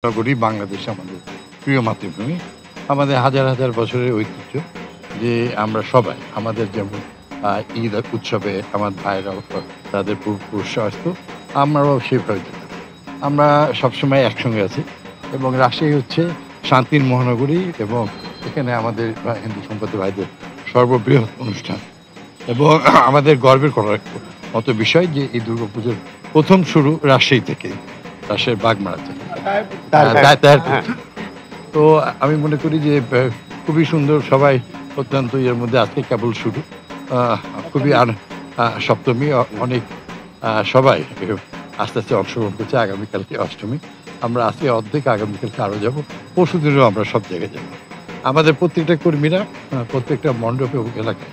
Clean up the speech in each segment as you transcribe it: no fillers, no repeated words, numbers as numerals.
করি বাংলাদেশ আমাদের প্রিয় মাতৃভূমি, আমাদের হাজার হাজার বছরের ঐতিহ্য যে আমরা সবাই আমাদের যেমন ঈদ উৎসবে আমার ভাইরাও তাদের পূর্বপুরুষ আসতো, আমরাও সেভাবে যেতাম। আমরা সবসময় একসঙ্গে আছি এবং রাজশাহী হচ্ছে শান্তির মহানগরী এবং এখানে আমাদের হিন্দু সম্প্রদায় ভাইদের সর্ববৃহৎ অনুষ্ঠান এবং আমাদের গর্বের করার মতো বিষয় যে এই দুর্গাপুজোর প্রথম শুরু রাজশাহী থেকে, রাজশাহীর বাগমারা থেকে। তো আমি মনে করি যে খুবই সুন্দর, সবাই অত্যন্ত এর মধ্যে আজকে কেবল শুরু, খুবই সপ্তমী অনেক সবাই আস্তে আস্তে অংশগ্রহণ করছে। আগামীকালকে অষ্টমী, আমরা আজকে অর্ধেক, আগামীকালকে আরও যাবো, পরশু দিনেও আমরা সব জায়গায় যাবো। আমাদের প্রত্যেকটা কর্মীরা প্রত্যেকটা মণ্ডপে এবং এলাকায়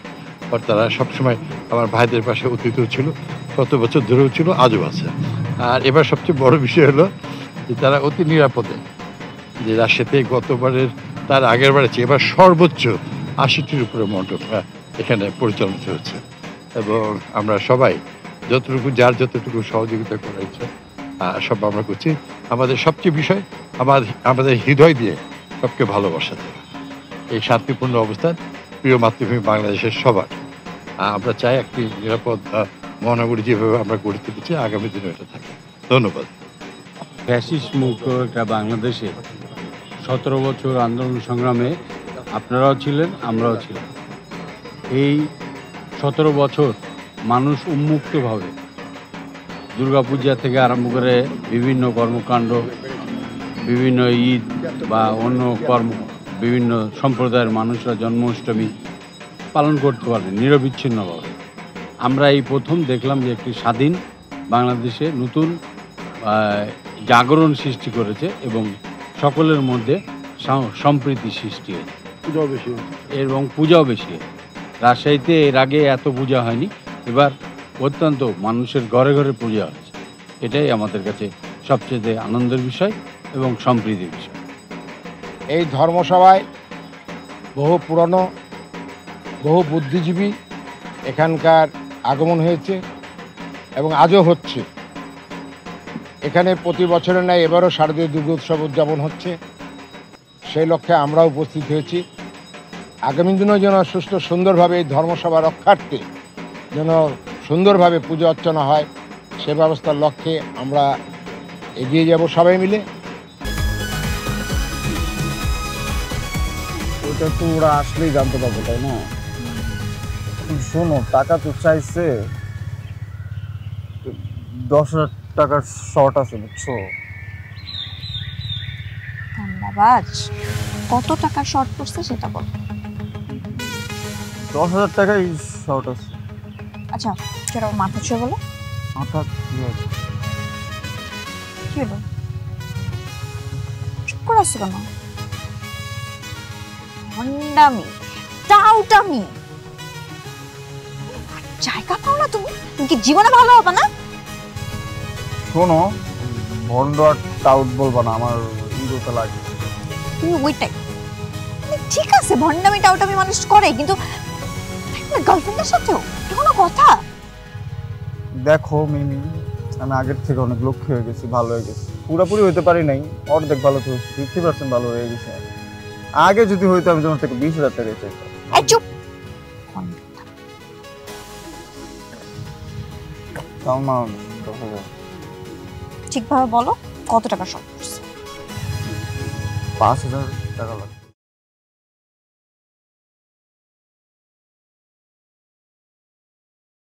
তারা সবসময় আমার ভাইদের পাশে অতীত ছিল, কত বছর ধরেও ছিল, আজও আছে। আর এবার সবচেয়ে বড় বিষয় হলো যে তারা অতি নিরাপদে, যে রাজশাহীতে গতবারের তার আগের বারে চেয়ে এবার সর্বোচ্চ ৮০টির উপরে মণ্ডপ এখানে পরিচালিত হচ্ছে এবং আমরা সবাই যতটুকু যার যতটুকু সহযোগিতা করা ইচ্ছা সব আমরা করছি। আমাদের সবচেয়ে বিষয় আমাদের হৃদয় দিয়ে সবকে ভালোবাসা দেওয়া, এই শান্তিপূর্ণ অবস্থান প্রিয় মাতৃভূমি বাংলাদেশের সবার। আমরা চাই একটি নিরাপদ মহানগরী যেভাবে আমরা গড়ে তুলেছি, আগামী দিনে এটা থাকে। ধন্যবাদ। ফ্যাসিস্ট মুক্ত একটা বাংলাদেশে ১৭ বছর আন্দোলন সংগ্রামে আপনারাও ছিলেন, আমরাও ছিলাম। এই ১৭ বছর মানুষ উন্মুক্তভাবে দুর্গাপূজা থেকে আরম্ভ করে বিভিন্ন কর্মকাণ্ড, বিভিন্ন ঈদ বা অন্য বিভিন্ন সম্প্রদায়ের মানুষরা জন্মাষ্টমী পালন করতে পারেন নিরবিচ্ছিন্নভাবে। আমরা এই প্রথম দেখলাম যে একটি স্বাধীন বাংলাদেশে নতুন জাগরণ সৃষ্টি করেছে এবং সকলের মধ্যে সম্প্রীতি সৃষ্টি হয়েছে, পূজাও বেশি এবং পূজাও বেশি। রাজশাহীতে এর আগে এত পূজা হয়নি, এবার অত্যন্ত মানুষের ঘরে ঘরে পূজা হচ্ছে। এটাই আমাদের কাছে সবচেয়ে আনন্দের বিষয় এবং সম্প্রীতির বিষয়। এই ধর্মসভায় বহু পুরনো, বহু বুদ্ধিজীবী এখানকার আগমন হয়েছে এবং আজও হচ্ছে। এখানে প্রতি বছরের ন্যায় এবারও শারদীয় দুর্গোৎসব উদযাপন হচ্ছে, সেই লক্ষ্যে আমরা উপস্থিত হয়েছি। আগামী দিনেও যেন সুষ্ঠু সুন্দরভাবে এই ধর্মসভা রক্ষার্থে যেন সুন্দরভাবে পূজা অর্চনা হয়, সে ব্যবস্থার লক্ষ্যে আমরা এগিয়ে যাব সবাই মিলে। ওটা তো ওরা আসলেই জানতে পারবো, তাই না? শোনো, টাকা তো চাইছে, 10,000 টাকার শর্ট আছে, বুঝছো? ধন্যবাদ। কত টাকা শর্ট পড়ছে সেটা বল। 10,000 টাকাই শর্ট আছে। আচ্ছা, সেটা মাথা ছুঁয়ে বলো। মাথা কি হলো? চুপ করে আসছো কেন? ভণ্ডামি, টাউটামি, জায়গা পাও না তুমি? তুমি কি জীবনে ভালো হবে না? শোনো, ভন্ড আর টাউট বলবা না, আমার ইগোতে লাগে। তুমি ওইটাই ঠিক আছে, ভণ্ডামি টাউটামি মানুষ করে, কিন্তু গার্লফ্রেন্ডের সাথেও কোনো কথা? দেখো মিমি, আমি আগের থেকে অনেক লক্ষ্য হয়ে গেছি, ভালো হয়ে গেছি। পুরোপুরি হইতে পারি নাই, অর্ধেক ভালো তো 50% ভালো হয়ে গেছে। আগে যদি হইতো আমি তোমার থেকে 20,000 টাকা চাইতাম। চুপ। তাও না 10,000। ঠিকভাবে বলো, কত টাকা শর্ট পড়ছে? 5,000 টাকা লাগবে।